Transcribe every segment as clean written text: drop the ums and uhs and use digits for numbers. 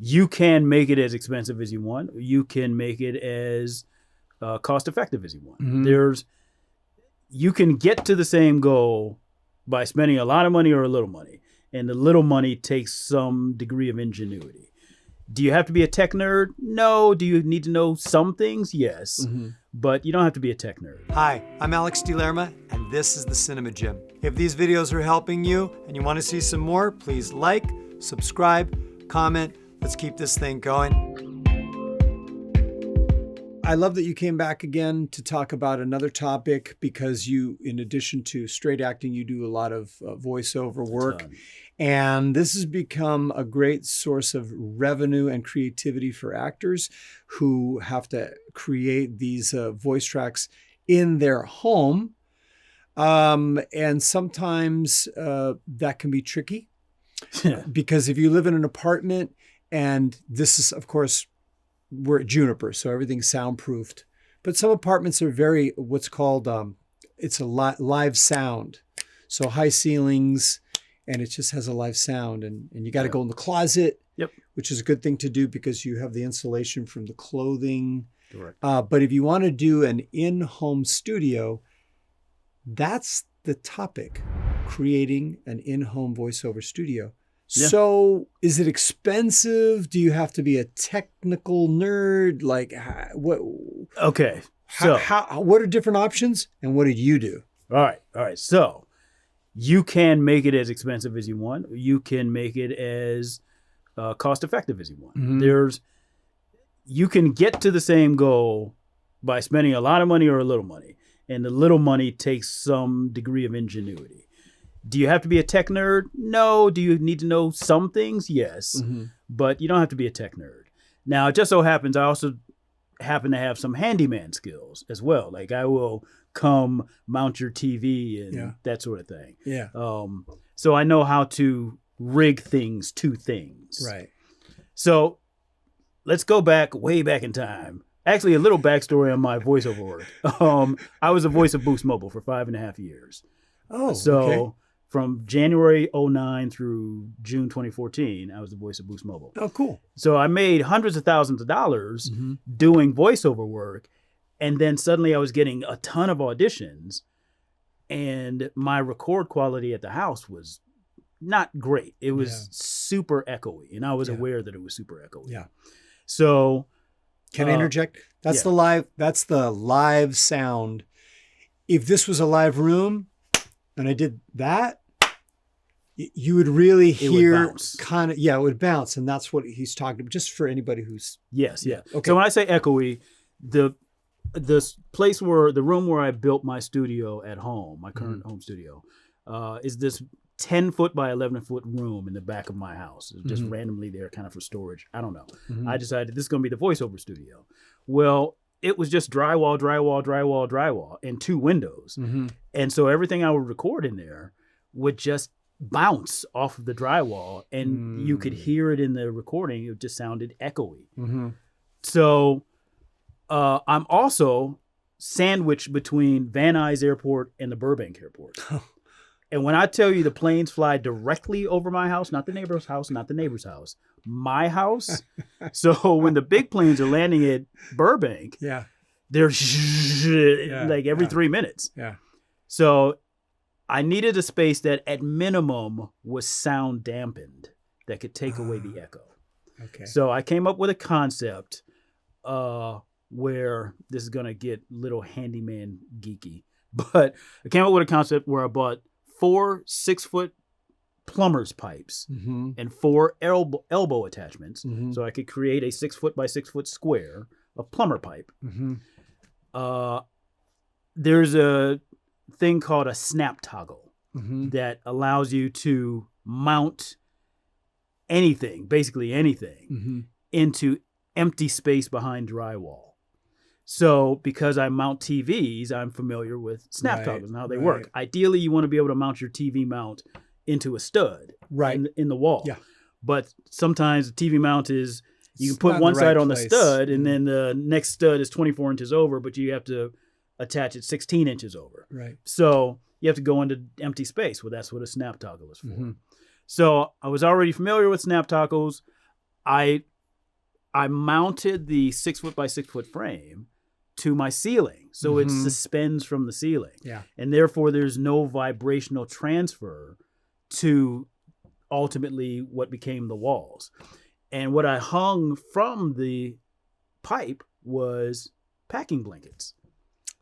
You can make it as expensive as you want. You can make it as cost effective as you want. Mm-hmm. You can get to the same goal by spending a lot of money or a little money. And the little money takes some degree of ingenuity. Do you have to be a tech nerd? No. Do you need to know some things? Yes. Mm-hmm. But you don't have to be a tech nerd. Hi, I'm Alex DeLerma, and this is the Cinema Gym. If these videos are helping you and you want to see some more, please like, subscribe, comment. Let's keep this thing going. I love that you came back again to talk about another topic because you, in addition to straight acting, you do a lot of voiceover work. And this has become a great source of revenue and creativity for actors who have to create these voice tracks in their home. And sometimes that can be tricky because if you live in an apartment, and this is, of course, we're at Juniper, so everything's soundproofed. But some apartments are very, what's called, it's a live sound. So high ceilings, and it just has a live sound. And you got to go in the closet, which is a good thing to do because you have the insulation from the clothing. Correct. But if you want to do an in-home studio, that's the topic, creating an in-home voiceover studio. Yeah. So is it expensive? Do you have to be a technical nerd? Like what? Okay. So what are different options and what did you do? All right. So you can make it as expensive as you want. You can make it as cost effective as you want. Mm-hmm. You can get to the same goal by spending a lot of money or a little money. And the little money takes some degree of ingenuity. Do you have to be a tech nerd? No. Do you need to know some things? Yes. Mm-hmm. But you don't have to be a tech nerd. Now, it just so happens I also happen to have some handyman skills as well. Like I will come mount your TV and that sort of thing. Yeah. So I know how to rig things to things. Right. So let's go way back in time. Actually, a little backstory on my voiceover work. I was a voice of Boost Mobile for 5.5 years. Oh, so okay. From January 2009 through June 2014, I was the voice of Boost Mobile. Oh, cool. So I made hundreds of thousands of dollars doing voiceover work. And then suddenly I was getting a ton of auditions. And my record quality at the house was not great. It was super echoey. And I was aware that it was super echoey. Yeah. So... Can I interject? That's the live sound. If this was a live room and I did that, you would really hear kind of, it would bounce. And that's what he's talking about, just for anybody who's. Yes. Yeah. Okay. So when I say echoey, the room where I built my studio at home, my current home studio, is this 10-foot by 11-foot room in the back of my house. It's just randomly there kind of for storage. I don't know. I decided this is going to be the voiceover studio. Well, it was just drywall, and 2 windows. And so everything I would record in there would just bounce off of the drywall and you could hear it in the recording. It just sounded echoey. So I'm also sandwiched between Van Nuys Airport and the Burbank Airport. And when I tell you the planes fly directly over my house, not the neighbor's house, my house. So when the big planes are landing at Burbank, they're like every 3 minutes. Yeah. So I needed a space that at minimum was sound dampened that could take away the echo. Okay. So I came up with a concept where this is going to get little handyman geeky, but I came up with a concept where I bought 4 6-foot plumber's pipes and 4 elbow attachments. So I could create a 6-foot by 6-foot square of plumber pipe. There's a thing called a snap toggle that allows you to mount anything, basically anything, into empty space behind drywall. So because I mount TVs, I'm familiar with snap toggles and how they work. Ideally, you want to be able to mount your TV mount into a stud in the wall. Yeah. But sometimes the TV mount is, you can put one side on the stud and then the next stud is 24 inches over, but you have to attach it 16 inches over. Right. So you have to go into empty space. Well, that's what a snap toggle is for. So I was already familiar with snap toggles. I I mounted the 6 foot by 6 foot frame to my ceiling. So it suspends from the ceiling. Yeah. And therefore there's no vibrational transfer to ultimately what became the walls. And what I hung from the pipe was packing blankets.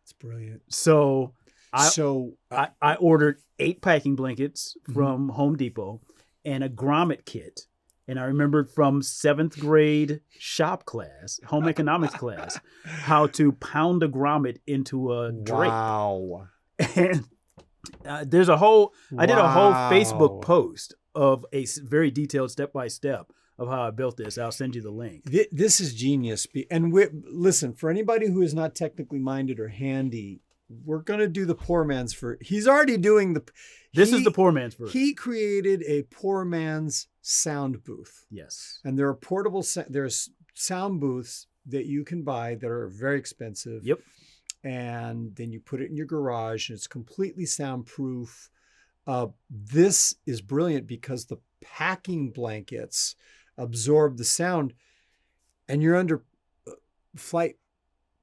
It's brilliant. So I ordered 8 packing blankets from Home Depot and a grommet kit. And I remembered from 7th grade shop class, home economics class, how to pound a grommet into a drape. Wow. And there's a whole, I did a whole Facebook post of a very detailed step-by-step of how I built this. I'll send you the link. This is genius. And listen, for anybody who is not technically minded or handy, we're going to do the poor man's he's already doing This is the poor man's version. He created a poor man's sound booth. Yes. And there are there's sound booths that you can buy that are very expensive. Yep. And then you put it in your garage and it's completely soundproof. This is brilliant because the packing blankets absorb the sound and you're under flight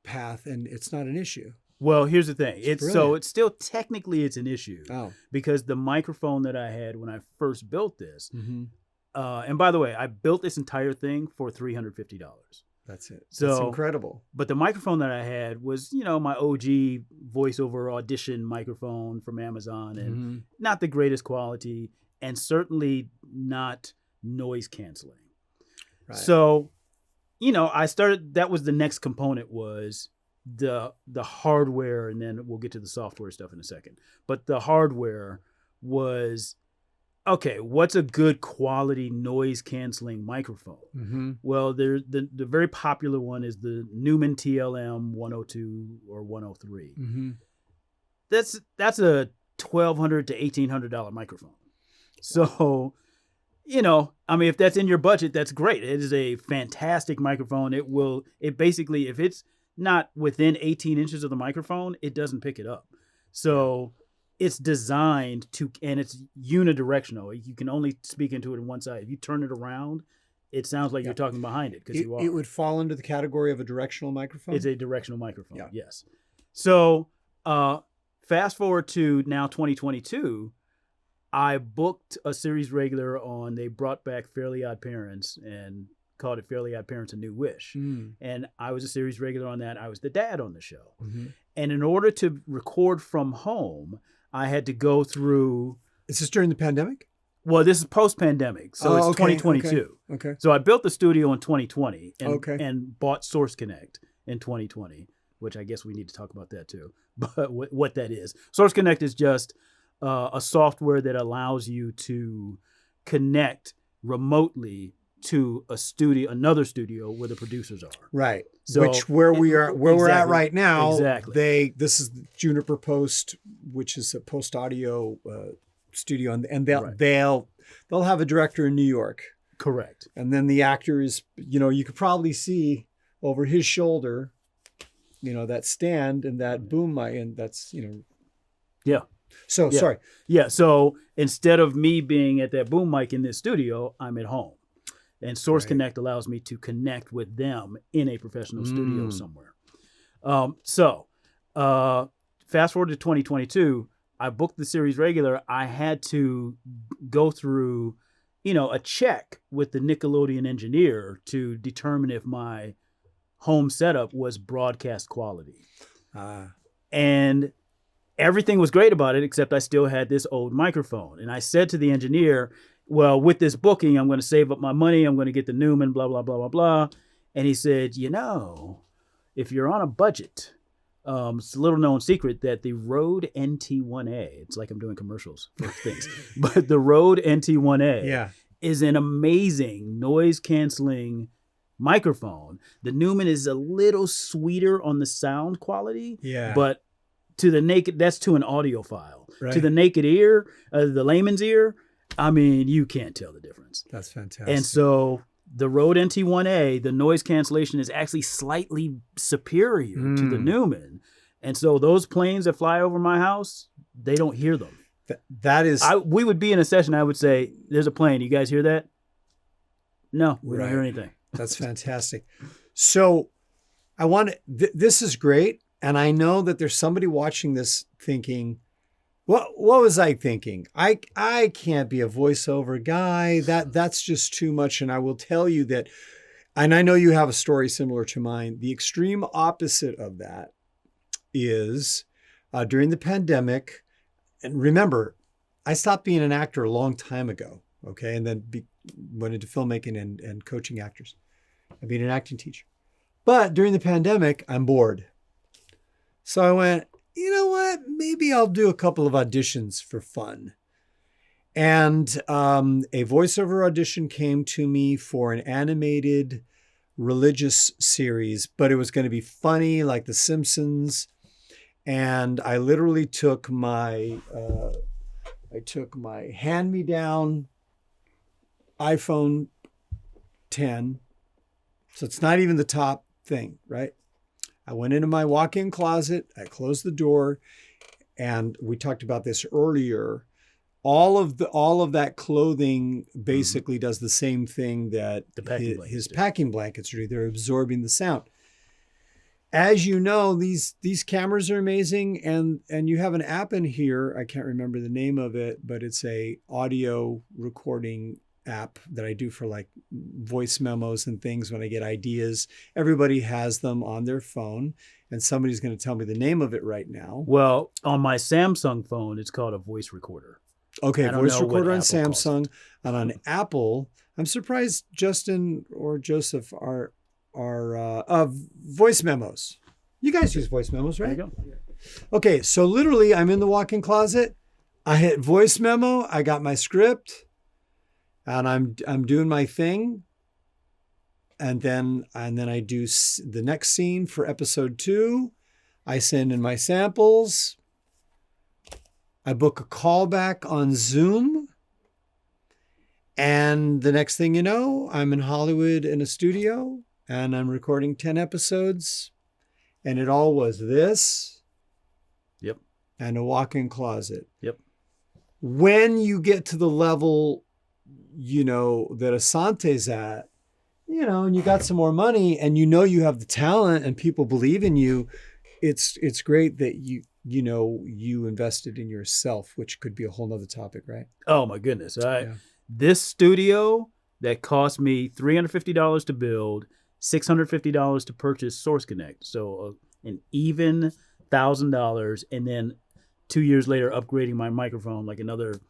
path and it's not an issue. Well, here's the thing. It's still technically it's an issue because the microphone that I had when I first built this, and by the way, I built this entire thing for $350. That's it. So, that's incredible. But the microphone that I had was, my OG voiceover audition microphone from Amazon, and not the greatest quality, and certainly not noise canceling. Right. So, I started. That was the next component was the hardware, and then we'll get to the software stuff in a second. But the hardware was, okay, what's a good quality noise canceling microphone? Well, the very popular one is the Neumann TLM 102 or 103. That's a $1,200 to $1,800 microphone. So, if that's in your budget, that's great. It is a fantastic microphone. It basically, if it's not within 18 inches of the microphone, it doesn't pick it up. So it's designed and it's unidirectional. You can only speak into it on one side. If you turn it around, it sounds like you're talking behind it because you are. It would fall under the category of a directional microphone? It's a directional microphone, yes. So fast forward to now 2022, I booked a series regular they brought back Fairly OddParents and called it Fairly OddParents: A New Wish. And I was a series regular on that. I was the dad on the show. And in order to record from home, I had to go through... Is this during the pandemic? Well, this is post-pandemic, so it's 2022. Okay. So I built the studio in 2020 and bought Source Connect in 2020, which I guess we need to talk about that too. But what that is. Source Connect is just a software that allows you to connect remotely to another studio where the producers are. Right. So where we're at right now. Exactly. This is Juniper Post, which is a post audio studio, and they'll have a director in New York. Correct. And then the actor is, you could probably see over his shoulder, that stand and that boom mic, and that's, Yeah. So sorry. Yeah. So instead of me being at that boom mic in this studio, I'm at home. And Source Connect allows me to connect with them in a professional studio somewhere. So fast forward to 2022, I booked the series regular. I had to go through, a check with the Nickelodeon engineer to determine if my home setup was broadcast quality. And everything was great about it, except I still had this old microphone. And I said to the engineer, well, with this booking, I'm going to save up my money. I'm going to get the Neumann, blah, blah, blah, blah, blah. And he said, if you're on a budget, it's a little known secret that the Rode NT1A, it's like I'm doing commercials for things, but the Rode NT1A is an amazing noise canceling microphone. The Neumann is a little sweeter on the sound quality, but to the naked, that's to an audiophile. Right. To the naked ear, the layman's ear, you can't tell the difference. That's fantastic. And so the Rode NT1A, the noise cancellation is actually slightly superior to the Neumann. And so those planes that fly over my house, they don't hear them. That is... we would be in a session, I would say, there's a plane. You guys hear that? No, we don't hear anything. That's fantastic. So I want to, this is great. And I know that there's somebody watching this thinking, what was I thinking? I can't be a voiceover guy. That's just too much. And I will tell you that, and I know you have a story similar to mine. The extreme opposite of that is during the pandemic. And remember, I stopped being an actor a long time ago. Okay. And then went into filmmaking and coaching actors. I've been an acting teacher. But during the pandemic, I'm bored. So I went, you know what? Maybe I'll do a couple of auditions for fun. And a voiceover audition came to me for an animated religious series, but it was going to be funny like The Simpsons. And I literally took my hand-me-down iPhone 10. So it's not even the top thing, right? I went into my walk-in closet, I closed the door, and we talked about this earlier. All of that clothing basically does the same thing that his packing blankets do. They're absorbing the sound. As you know, these cameras are amazing, and you have an app in here. I can't remember the name of it, but it's a audio recording app that I do for like voice memos and things when I get ideas. Everybody has them on their phone, and somebody's going to tell me the name of it right now. Well, on my Samsung phone, it's called a voice recorder. Okay, voice recorder on Samsung, and on Apple. I'm surprised Justin or Joseph are voice memos. You guys use voice memos, right? There you go. Okay, so literally, I'm in the walk-in closet. I hit voice memo. I got my script. And I'm doing my thing, and then I do the next scene for episode 2. I send in my samples. I book a callback on Zoom, and the next thing you know, I'm in Hollywood in a studio, and I'm recording 10 episodes, and it all was this. Yep. And a walk-in closet. Yep. When you get to the level that Asante's at, and you got some more money and you have the talent and people believe in you, it's great that you invested in yourself, which could be a whole nother topic, right? Oh my goodness. This studio that cost me $350 to build, $650 to purchase Source Connect. So an even $1,000, and then 2 years later upgrading my microphone like another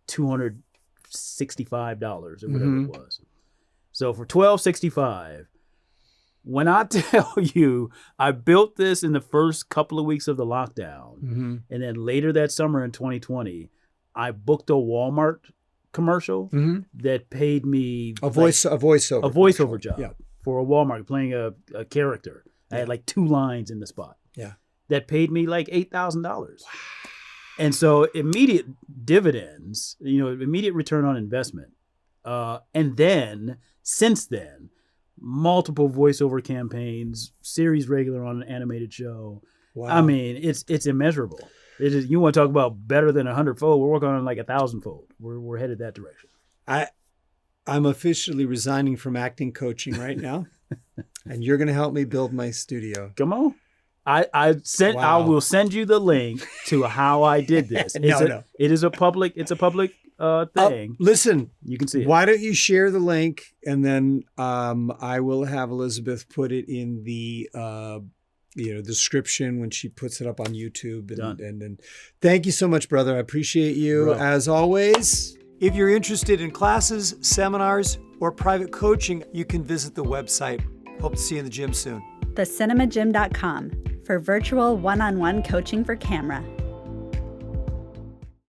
$265 or whatever it was. So for $1,265, when I tell you I built this in the first couple of weeks of the lockdown, and then later that summer in 2020, I booked a Walmart commercial that paid me a voiceover job for a Walmart, playing a character. I had like 2 lines in the spot. Yeah, that paid me like $8,000. Wow. And so immediate dividends, immediate return on investment. And then, since then, multiple voiceover campaigns, series regular on an animated show. Wow. I mean, it's immeasurable. It is, you want to talk about better than 100-fold? We're working on like 1,000-fold. We're headed that direction. I'm officially resigning from acting coaching right now, and you're going to help me build my studio. Come on. I will send you the link to how I did this. It is a public thing. Listen, you can see it. Why don't you share the link, and then I will have Elizabeth put it in the description when she puts it up on YouTube. And thank you so much, brother. I appreciate you as always. If you're interested in classes, seminars, or private coaching, you can visit the website. Hope to see you in the gym soon. TheCinemaGym.com for virtual one-on-one coaching for camera.